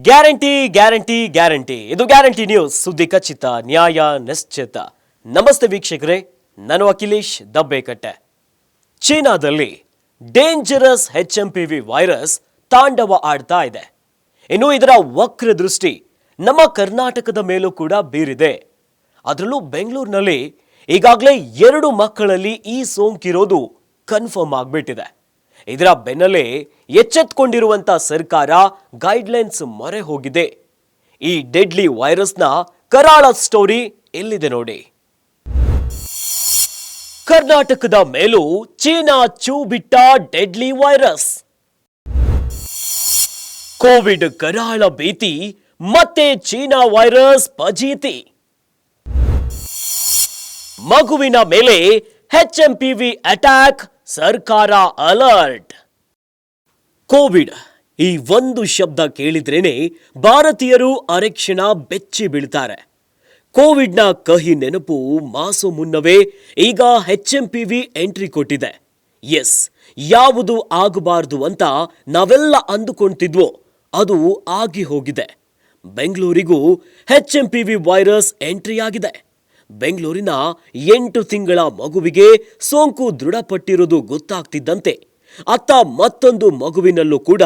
Guarantee guarantee guarantee ಇದು guarantee news ಸುದ್ದಿ ಖಚಿತ ನ್ಯಾಯ ನಿಶ್ಚಿತ. ನಮಸ್ತೆ ವೀಕ್ಷಕರೇ, ನಾನು ಅಖಿಲೇಶ್ ದಬ್ಬೇಕಟ್ಟೆ. ಚೀನಾದಲ್ಲಿ ಡೇಂಜರಸ್ HMPV ವೈರಸ್ ತಾಂಡವ ಆಡ್ತಾ ಇದೆ. ಇನ್ನು ಇದರ ವಕ್ರ ದೃಷ್ಟಿ ನಮ್ಮ ಕರ್ನಾಟಕದ ಮೇಲೂ ಕೂಡ ಬೀರಿದೆ. ಅದರಲ್ಲೂ ಬೆಂಗಳೂರಿನಲ್ಲಿ ಈಗಾಗಲೇ 2 ಮಕ್ಕಳಲ್ಲಿ ಈ ಸೋಂಕಿರೋದು ಕನ್ಫರ್ಮ್ ಆಗ್ಬಿಟ್ಟಿದೆ. ಇದರ ಬೆನ್ನಲ್ಲೇ ಎಚ್ಚೆತ್ತುಕೊಂಡಿರುವಂತ ಸರ್ಕಾರ ಗೈಡ್ಲೈನ್ಸ್ ಮೊರೆ ಹೋಗಿದೆ. ಈ ಡೆಡ್ಲಿ ವೈರಸ್ನ ಕರಾಳ ಸ್ಟೋರಿ ಎಲ್ಲಿದೆ ನೋಡಿ. ಕರ್ನಾಟಕದ ಮೇಲೂ ಚೀನಾ ಚೂ ಬಿಟ್ಟ ಡೆಡ್ಲಿ ವೈರಸ್. ಕೋವಿಡ್ ಕರಾಳ ಭೀತಿ, ಮತ್ತೆ ಚೀನಾ ವೈರಸ್ ಫಜೀತಿ. ಮಗುವಿನ ಮೇಲೆ HMPV ಅಟ್ಯಾಕ್, ಸರ್ಕಾರ ಅಲರ್ಟ್. ಕೋವಿಡ್ ಈ ಒಂದು ಶಬ್ದ ಕೇಳಿದ್ರೇನೆ ಭಾರತೀಯರು ಅರೆಕ್ಷಣ ಬೆಚ್ಚಿ ಬೀಳ್ತಾರೆ. ಕೋವಿಡ್ನ ಕಹಿ ನೆನಪು ಮಾಸೋ ಮುನ್ನವೇ ಈಗ HMPV ಎಂಟ್ರಿ ಕೊಟ್ಟಿದೆ. ಎಸ್, ಯಾವುದು ಆಗಬಾರ್ದು ಅಂತ ನಾವೆಲ್ಲ ಅಂದುಕೊಂತಿದ್ವೋ ಅದು ಆಗಿ ಹೋಗಿದೆ. ಬೆಂಗಳೂರಿಗೂ HMPV ವೈರಸ್ ಎಂಟ್ರಿ ಆಗಿದೆ. ಬೆಂಗಳೂರಿನ 8 ತಿಂಗಳ ಮಗುವಿಗೆ ಸೋಂಕು ದೃಢಪಟ್ಟಿರುವುದು ಗೊತ್ತಾಗ್ತಿದ್ದಂತೆ ಅತ್ತ ಮತ್ತೊಂದು ಮಗುವಿನಲ್ಲೂ ಕೂಡ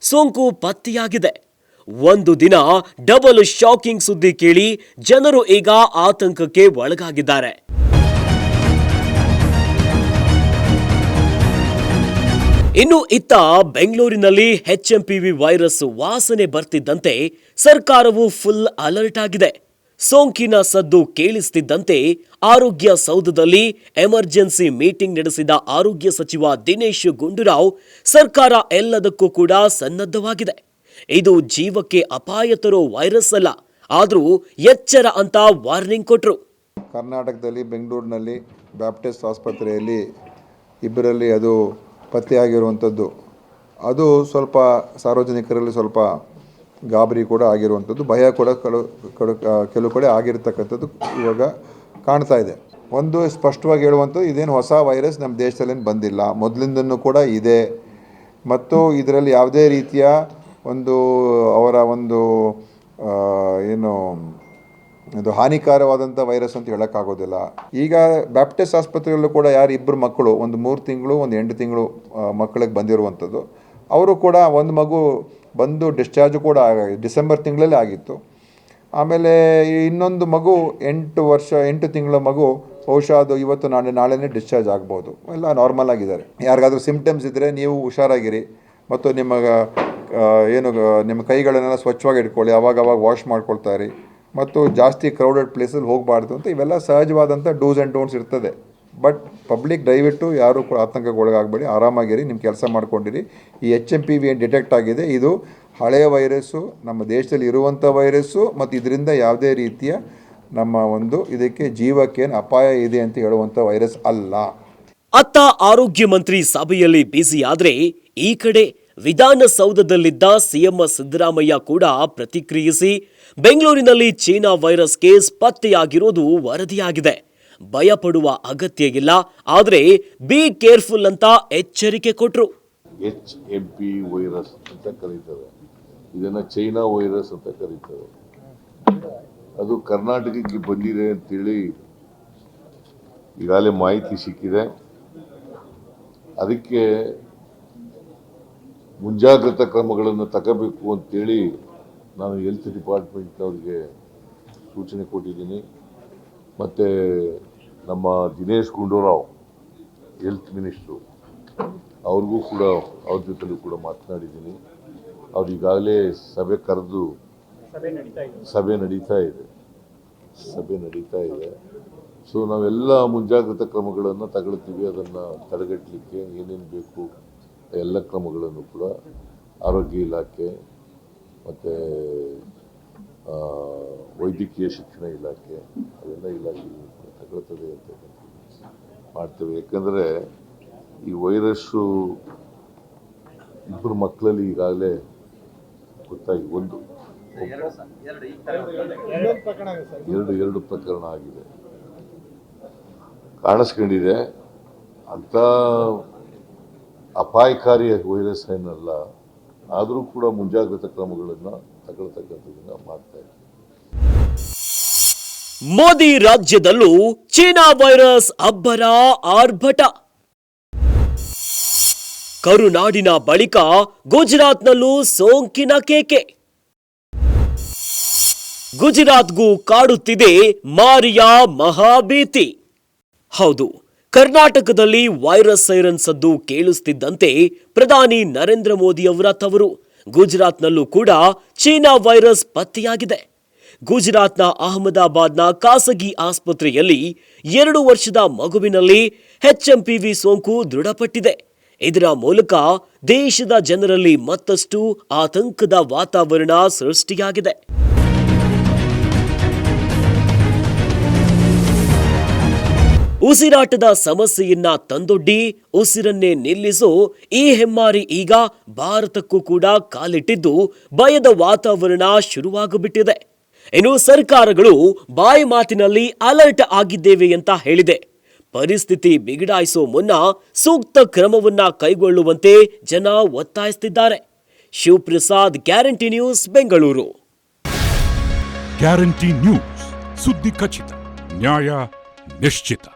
ಸೋಂಕು ಪತ್ತೆಯಾಗಿದೆ. ಒಂದು ದಿನ ಡಬಲ್ ಶಾಕಿಂಗ್ ಸುದ್ದಿ ಕೇಳಿ ಜನರು ಈಗ ಆತಂಕಕ್ಕೆ ಒಳಗಾಗಿದ್ದಾರೆ. ಇನ್ನು ಇತ್ತ ಬೆಂಗಳೂರಿನಲ್ಲಿ HMPV ವೈರಸ್ ವಾಸನೆ ಬರ್ತಿದ್ದಂತೆ ಸರ್ಕಾರವು ಫುಲ್ ಅಲರ್ಟ್ ಆಗಿದೆ. ಸೋಂಕಿನ ಸದ್ದು ಕೇಳಿಸ್ತಿದ್ದಂತೆ ಆರೋಗ್ಯ ಸೌಧದಲ್ಲಿ ಎಮರ್ಜೆನ್ಸಿ ಮೀಟಿಂಗ್ ನಡೆಸಿದ ಆರೋಗ್ಯ ಸಚಿವ ದಿನೇಶ್ ಗುಂಡೂರಾವ್ ಸರ್ಕಾರ ಎಲ್ಲದಕ್ಕೂ ಕೂಡ ಸನ್ನದ್ಧವಾಗಿದೆ. ಇದು ಜೀವಕ್ಕೆ ಅಪಾಯ ತರೋ ವೈರಸ್ ಅಲ್ಲ, ಆದರೂ ಎಚ್ಚರ ಅಂತ ವಾರ್ನಿಂಗ್ ಕೊಟ್ರು. ಕರ್ನಾಟಕದಲ್ಲಿ ಬೆಂಗಳೂರಿನಲ್ಲಿ ಬ್ಯಾಪ್ಟಿಸ್ಟ್ ಆಸ್ಪತ್ರೆಯಲ್ಲಿ ಇಬ್ಬರಲ್ಲಿ ಅದು ಪತ್ತೆಯಾಗಿರುವಂಥದ್ದು, ಅದು ಸ್ವಲ್ಪ ಸಾರ್ವಜನಿಕರಲ್ಲಿ ಸ್ವಲ್ಪ ಗಾಬರಿ ಕೂಡ ಆಗಿರುವಂಥದ್ದು, ಭಯ ಕೂಡ ಕೆಲವು ಕಡೆ ಆಗಿರ್ತಕ್ಕಂಥದ್ದು ಇವಾಗ ಕಾಣ್ತಾ ಇದೆ. ಒಂದು ಸ್ಪಷ್ಟವಾಗಿ ಹೇಳುವಂಥದ್ದು, ಇದೇನು ಹೊಸ ವೈರಸ್ ನಮ್ಮ ದೇಶದಲ್ಲೇನು ಬಂದಿಲ್ಲ, ಮೊದಲಿಂದನೂ ಕೂಡ ಇದೆ. ಮತ್ತು ಇದರಲ್ಲಿ ಯಾವುದೇ ರೀತಿಯ ಅವರ ಏನು ಇದು ಹಾನಿಕಾರವಾದಂಥ ವೈರಸ್ ಅಂತ ಹೇಳೋಕ್ಕಾಗೋದಿಲ್ಲ. ಈಗ ಬ್ಯಾಪ್ಟಿಸ್ಟ್ ಆಸ್ಪತ್ರೆಯಲ್ಲೂ ಕೂಡ ಇಬ್ಬರು ಮಕ್ಕಳು, ಒಂದು 3 ತಿಂಗಳು ಒಂದು 8 ತಿಂಗಳು ಮಕ್ಕಳಿಗೆ ಬಂದಿರುವಂಥದ್ದು. ಅವರು ಕೂಡ ಒಂದು ಮಗು ಬಂದು ಡಿಸ್ಚಾರ್ಜು ಕೂಡ ಡಿಸೆಂಬರ್ ತಿಂಗಳಲ್ಲೇ ಆಗಿತ್ತು. ಆಮೇಲೆ ಇನ್ನೊಂದು ಮಗು 8 ತಿಂಗಳ ಮಗು ಬಹುಶಃ ಅದು ಇವತ್ತು ನಾಳೆನೇ ಡಿಸ್ಚಾರ್ಜ್ ಆಗ್ಬೋದು. ಎಲ್ಲ ನಾರ್ಮಲ್ ಆಗಿದ್ದಾರೆ. ಯಾರಿಗಾದ್ರೂ ಸಿಮ್ಟಮ್ಸ್ ಇದ್ದರೆ ನೀವು ಹುಷಾರಾಗಿರಿ ಮತ್ತು ನಿಮ್ಮ ಕೈಗಳನ್ನೆಲ್ಲ ಸ್ವಚ್ಛವಾಗಿ ಇಟ್ಕೊಳ್ಳಿ, ಅವಾಗ ವಾಶ್ ಮಾಡ್ಕೊಳ್ತಾ ಇರಿ ಮತ್ತು ಜಾಸ್ತಿ ಕ್ರೌಡೆಡ್ ಪ್ಲೇಸಲ್ಲಿ ಹೋಗಬಾರ್ದು ಅಂತ ಇವೆಲ್ಲ ಸಹಜವಾದಂಥ ಡೂಸ್ ಆ್ಯಂಡ್ ಡೋಂಟ್ಸ್ ಇರ್ತದೆ. ಬಟ್ ಪಬ್ಲಿಕ್ ದಯವಿಟ್ಟು ಯಾರು ಕೂಡ ಆತಂಕಕ್ಕೆ ಒಳಗಾಗಬೇಡಿ, ಆರಾಮಾಗಿರಿ, ನಿಮ್ಮ ಕೆಲಸ ಮಾಡ್ಕೊಂಡಿರಿ. ಈ HMPV ಏನು ಡಿಟೆಕ್ಟ್ ಆಗಿದೆ ಇದು ಹಳೆಯ ವೈರಸ್ಸು, ನಮ್ಮ ದೇಶದಲ್ಲಿ ಇರುವಂಥ ವೈರಸ್ಸು, ಮತ್ತು ಇದರಿಂದ ಯಾವುದೇ ರೀತಿಯ ನಮ್ಮ ಇದಕ್ಕೆ ಜೀವಕ್ಕೇನು ಅಪಾಯ ಇದೆ ಅಂತ ಹೇಳುವಂಥ ವೈರಸ್ ಅಲ್ಲ. ಅತ್ತ ಆರೋಗ್ಯ ಮಂತ್ರಿ ಸಭೆಯಲ್ಲಿ ಬ್ಯುಸಿ ಆದ್ರೆ ಈ ಕಡೆ ವಿಧಾನಸೌಧದಲ್ಲಿದ್ದ ಸಿಎಂ ಸಿದ್ದರಾಮಯ್ಯ ಕೂಡ ಪ್ರತಿಕ್ರಿಯಿಸಿ ಬೆಂಗಳೂರಿನಲ್ಲಿ ಚೀನಾ ವೈರಸ್ ಕೇಸ್ ಪತ್ತೆಯಾಗಿರೋದು ವರದಿಯಾಗಿದೆ. ಭಯಪಡುವ ಅಗತ್ಯ ಇಲ್ಲ, ಆದರೆ ಬಿ ಕೇರ್ಫುಲ್ ಅಂತ ಎಚ್ಚರಿಕೆ ಕೊಟ್ರು. HMPV ವೈರಸ್ ಅಂತ ಕರೀತಾರೆ, ಇದನ್ನ ಚೈನಾ ವೈರಸ್ ಅಂತ ಕರೀತಾರೆ. ಅದು ಕರ್ನಾಟಕಕ್ಕೆ ಬಂದಿದೆ ಅಂತೇಳಿ ಈಗಾಗಲೇ ಮಾಹಿತಿ ಸಿಕ್ಕಿದೆ. ಅದಕ್ಕೆ ಮುಂಜಾಗ್ರತಾ ಕ್ರಮಗಳನ್ನು ತಗೋಬೇಕು ಅಂತೇಳಿ ನಾನು ಹೆಲ್ತ್ ಡಿಪಾರ್ಟ್ಮೆಂಟ್ನವ್ರಿಗೆ ಸೂಚನೆ ಕೊಟ್ಟಿದ್ದೀನಿ. ಮತ್ತು ನಮ್ಮ ದಿನೇಶ್ ಗುಂಡೂರಾವ್ ಹೆಲ್ತ್ ಮಿನಿಸ್ಟ್ರು ಅವ್ರಿಗೂ ಕೂಡ ಅವ್ರ ಜೊತೆಲೂ ಕೂಡ ಮಾತನಾಡಿದ್ದೀನಿ. ಅವ್ರು ಈಗಾಗಲೇ ಸಭೆ ಕರೆದು ಸಭೆ ನಡೀತಾ ಇದೆ. ಸೊ ನಾವೆಲ್ಲ ಮುಂಜಾಗ್ರತಾ ಕ್ರಮಗಳನ್ನು ತಗೊಳ್ತೀವಿ. ಅದನ್ನು ತಡೆಗಟ್ಟಲಿಕ್ಕೆ ಏನೇನು ಬೇಕು ಎಲ್ಲ ಕ್ರಮಗಳನ್ನು ಕೂಡ ಆರೋಗ್ಯ ಇಲಾಖೆ ಮತ್ತು ವೈದ್ಯಕೀಯ ಶಿಕ್ಷಣ ಇಲಾಖೆ ಅವೆಲ್ಲ ಇಲಾಖೆಗಳು ತಗೊಳ್ತದೆ ಅಂತ ಮಾಡ್ತೇವೆ. ಯಾಕಂದರೆ ಈ ವೈರಸ್ಸು ಇಬ್ಬರು ಮಕ್ಕಳಲ್ಲಿ ಈಗಾಗಲೇ ಗೊತ್ತಾಗಿ ಎರಡು ಪ್ರಕರಣ ಆಗಿದೆ, ಕಾಣಿಸ್ಕೊಂಡಿದೆ. ಅಂಥ ಅಪಾಯಕಾರಿ ವೈರಸ್ ಏನಲ್ಲ, ಆದರೂ ಕೂಡ ಮುಂಜಾಗ್ರತಾ ಕ್ರಮಗಳನ್ನು ತಗೊಳ್ತಕ್ಕಂಥದ್ದನ್ನ ಮಾಡ್ತಾ ಇದ್ದೀವಿ. ಮೋದಿ ರಾಜ್ಯದಲ್ಲೂ ಚೀನಾ ವೈರಸ್ ಅಬ್ಬರ ಆರ್ಭಟ. ಕರುನಾಡಿನ ಬಳಿಕ ಗುಜರಾತ್ನಲ್ಲೂ ಸೋಂಕಿನ ಕೇಕೆ. ಗುಜರಾತ್ಗೂ ಕಾಡುತ್ತಿದೆ ಮಾರಿಯ ಮಹಾಭೀತಿ. ಹೌದು, ಕರ್ನಾಟಕದಲ್ಲಿ ವೈರಸ್ ಸೈರನ್ ಸದ್ದು ಕೇಳಿಸುತ್ತಿದ್ದಂತೆ ಪ್ರಧಾನಿ ನರೇಂದ್ರ ಮೋದಿ ಅವರ ತವರು ಗುಜರಾತ್ನಲ್ಲೂ ಕೂಡ ಚೀನಾ ವೈರಸ್ ಪತ್ತೆಯಾಗಿದೆ. ಗುಜರಾತ್ನ ಅಹಮದಾಬಾದ್ನ ಖಾಸಗಿ ಆಸ್ಪತ್ರೆಯಲ್ಲಿ 2 ವರ್ಷದ ಮಗುವಿನಲ್ಲಿ HMPV ಸೋಂಕು ದೃಢಪಟ್ಟಿದೆ. ಇದರ ಮೂಲಕ ದೇಶದ ಜನರಲ್ಲಿ ಮತ್ತಷ್ಟು ಆತಂಕದ ವಾತಾವರಣ ಸೃಷ್ಟಿಯಾಗಿದೆ. ಉಸಿರಾಟದ ಸಮಸ್ಯೆಯನ್ನ ತಂದೊಡ್ಡಿ ಉಸಿರನ್ನೇ ನಿಲ್ಲಿಸೋ ಈ ಹೆಮ್ಮಾರಿ ಈಗ ಭಾರತಕ್ಕೂ ಕೂಡ ಕಾಲಿಟ್ಟಿದ್ದು ಭಯದ ವಾತಾವರಣ ಶುರುವಾಗುಬಿಟ್ಟಿದೆ. ಇನ್ನು ಸರ್ಕಾರಗಳು ಬಾಯಿ ಮಾತಿನಲ್ಲಿ ಅಲರ್ಟ್ ಆಗಿದ್ದೇವೆ ಅಂತ ಹೇಳಿದೆ. ಪರಿಸ್ಥಿತಿ ಬಿಗಡಾಯಿಸೋ ಮುನ್ನ ಸೂಕ್ತ ಕ್ರಮವನ್ನ ಕೈಗೊಳ್ಳುವಂತೆ ಜನ ಒತ್ತಾಯಿಸುತ್ತಿದ್ದಾರೆ. Shivaprasad, guarantee news, Bengaluru. Guarantee news, ಸುದ್ದಿ ಖಚಿತ, ನ್ಯಾಯ ನಿಶ್ಚಿತ.